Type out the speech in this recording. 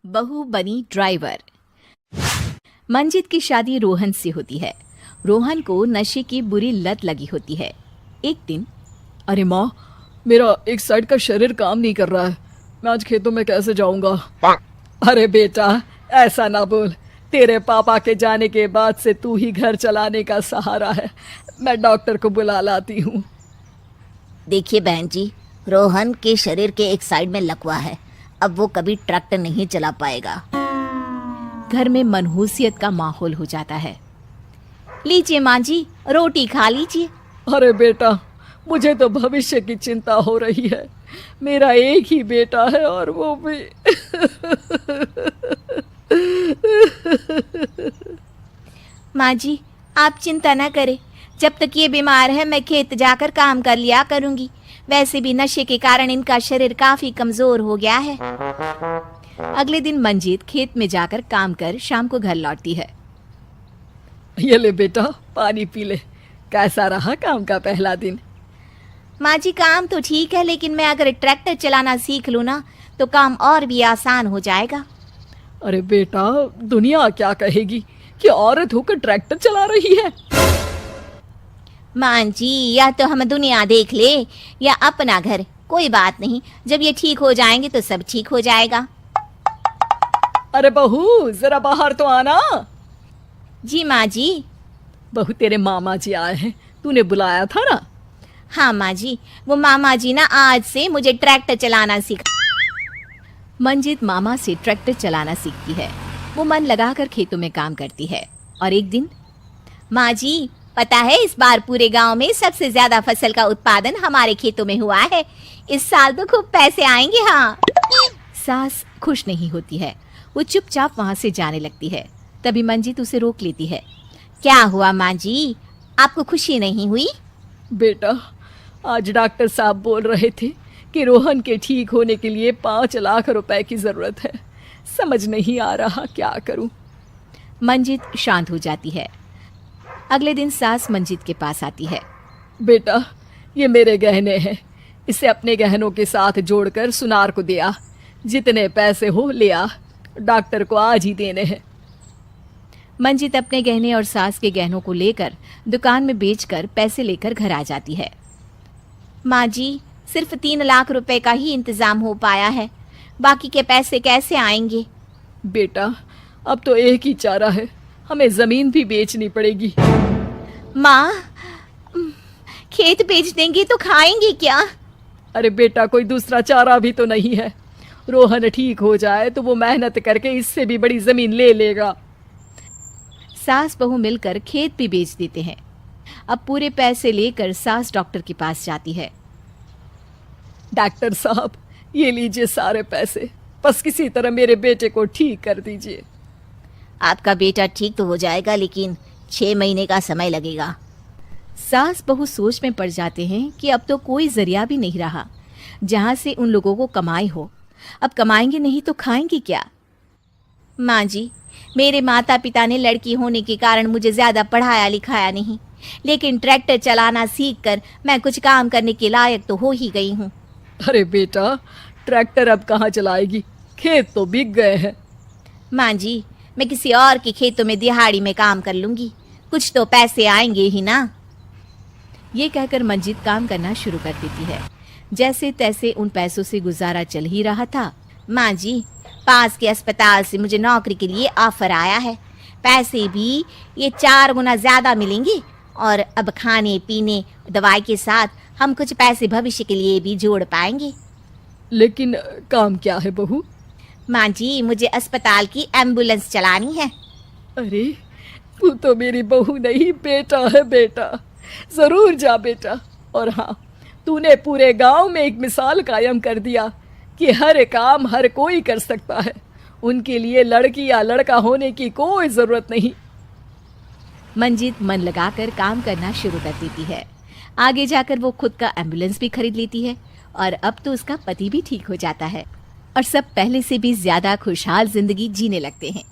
बहू बनी ड्राइवर। मंजित की शादी रोहन से होती है। रोहन को नशे की बुरी लत लगी होती है। एक दिन, अरे माँ, मेरा एक साइड का शरीर काम नहीं कर रहा है। मैं आज खेतों में कैसे जाऊंगा? अरे बेटा, ऐसा ना बोल। तेरे पापा के जाने के बाद से तू ही घर चलाने का सहारा है। मैं डॉक्टर को बुला लाती हूँ। देखिए बहन जी, रोहन के शरीर के एक साइड में लकवा है। अब वो कभी ट्रैक्टर नहीं चला पाएगा। घर में मनहूसियत का माहौल हो जाता है। लीजिए माँ जी, रोटी खा लीजिए। अरे बेटा, मुझे तो भविष्य की चिंता हो रही है। मेरा एक ही बेटा है और वो भी माँ जी, आप चिंता न करें। जब तक ये बीमार है मैं खेत जाकर काम कर लिया करूंगी। वैसे भी नशे के कारण इनका शरीर काफी कमजोर हो गया है। अगले दिन मंजीत खेत में जाकर काम कर शाम को घर लौटती है। ये ले बेटा, पानी पी ले। कैसा रहा काम का पहला दिन? माँ जी, काम तो ठीक है, लेकिन मैं अगर ट्रैक्टर चलाना सीख लूँ ना तो काम और भी आसान हो जाएगा। अरे बेटा, दुनिया क्या कहेगी कि औरत होकर ट्रैक्टर चला रही है। माँ जी, या तो हम दुनिया देख ले या अपना घर, कोई बात नहीं। जब ये ठीक हो जाएंगे तो सब ठीक हो जाएगा। अरे बहू, जरा बाहर तो आना। जी माँ जी। बहू, तेरे मामा जी आए हैं, तूने बुलाया था ना? हाँ माँ जी, वो मामा जी ना आज से मुझे ट्रैक्टर चलाना सिखा। मंजित मामा से ट्रैक्टर चलाना सीखती है। वो मन लगाकर खेतों में काम करती है। और एक दिन, माँ जी, पता है इस बार पूरे गांव में सबसे ज्यादा फसल का उत्पादन हमारे खेतों में हुआ है। इस साल तो खूब पैसे आएंगे। हाँ। सास खुश नहीं होती है। वो चुपचाप वहां से जाने लगती है। तभी मंजित उसे रोक लेती है। क्या हुआ माँ जी, आपको खुशी नहीं हुई? बेटा, आज डॉक्टर साहब बोल रहे थे कि रोहन के ठीक होने के लिए 5 लाख रुपए की जरूरत है। समझ नहीं आ रहा क्या करूं। मंजित शांत हो जाती है। अगले दिन सास मंजित के पास आती है। बेटा, ये मेरे गहने हैं। इसे अपने गहनों के साथ जोड़कर सुनार को दे आ। जितने पैसे हो ले आ। डॉक्टर को आज ही देने हैं। मंजित अपने गहने और सास के गहनों को लेकर दुकान में बेचकर पैसे लेकर घर आ जाती है। माँ जी, सिर्फ 3 लाख रुपए का ही इंतजाम हो पाया है। बाकी के पैसे कैसे आएंगे? बेटा, अब तो एक ही चारा है, हमें जमीन भी बेचनी पड़ेगी। माँ, खेत बेच देंगे तो खाएंगे क्या? अरे बेटा, कोई दूसरा चारा भी तो नहीं है। रोहन ठीक हो जाए तो वो मेहनत करके इससे भी बड़ी जमीन ले लेगा। सास बहू मिलकर खेत भी बेच देते हैं। अब पूरे पैसे लेकर सास डॉक्टर के पास जाती है। डॉक्टर साहब, ये लीजिए सारे पैसे। बस किसी तरह मेरे बेटे को ठीक कर दीजिए। आपका बेटा ठीक तो हो जाएगा, लेकिन 6 महीने का समय लगेगा। सास बहू सोच में पड़ जाते हैं कि अब तो कोई जरिया भी नहीं रहा जहां से उन लोगों को कमाई हो। अब कमाएंगे नहीं तो खाएंगे क्या? माँ जी, मेरे माता पिता ने लड़की होने के कारण मुझे ज्यादा पढ़ाया लिखाया नहीं, लेकिन ट्रैक्टर चलाना सीखकर मैं कुछ काम करने के लायक तो हो ही गई हूँ। अरे बेटा, ट्रैक्टर अब कहाँ चलाएगी? खेत तो बिक गए हैं। माँ जी, मैं किसी और के खेतों में दिहाड़ी में काम कर लूंगी, कुछ तो पैसे आएंगे ही ना। ये कहकर मंजित काम करना शुरू कर देती है। जैसे तैसे उन पैसों से गुजारा चल ही रहा था। माँ जी, पास के अस्पताल से मुझे नौकरी के लिए ऑफर आया है। पैसे भी ये 4 गुना ज्यादा मिलेंगे और अब खाने पीने दवाई के साथ हम कुछ पैसे भविष्य के लिए भी जोड़ पाएंगे। लेकिन काम क्या है बहू? माँ जी, मुझे अस्पताल की एम्बुलेंस चलानी है। अरे, तू तो मेरी बहू नहीं, बेटा है। बेटा, जरूर जा बेटा। और हाँ, तूने पूरे गांव में एक मिसाल कायम कर दिया कि हर काम हर कोई कर सकता है। उनके लिए लड़की या लड़का होने की कोई जरूरत नहीं। मंजित मन लगाकर काम करना शुरू कर देती है। आगे जाकर वो खुद का एम्बुलेंस भी खरीद लेती है और अब तो उसका पति भी ठीक हो जाता है और सब पहले से भी ज्यादा खुशहाल जिंदगी जीने लगते हैं।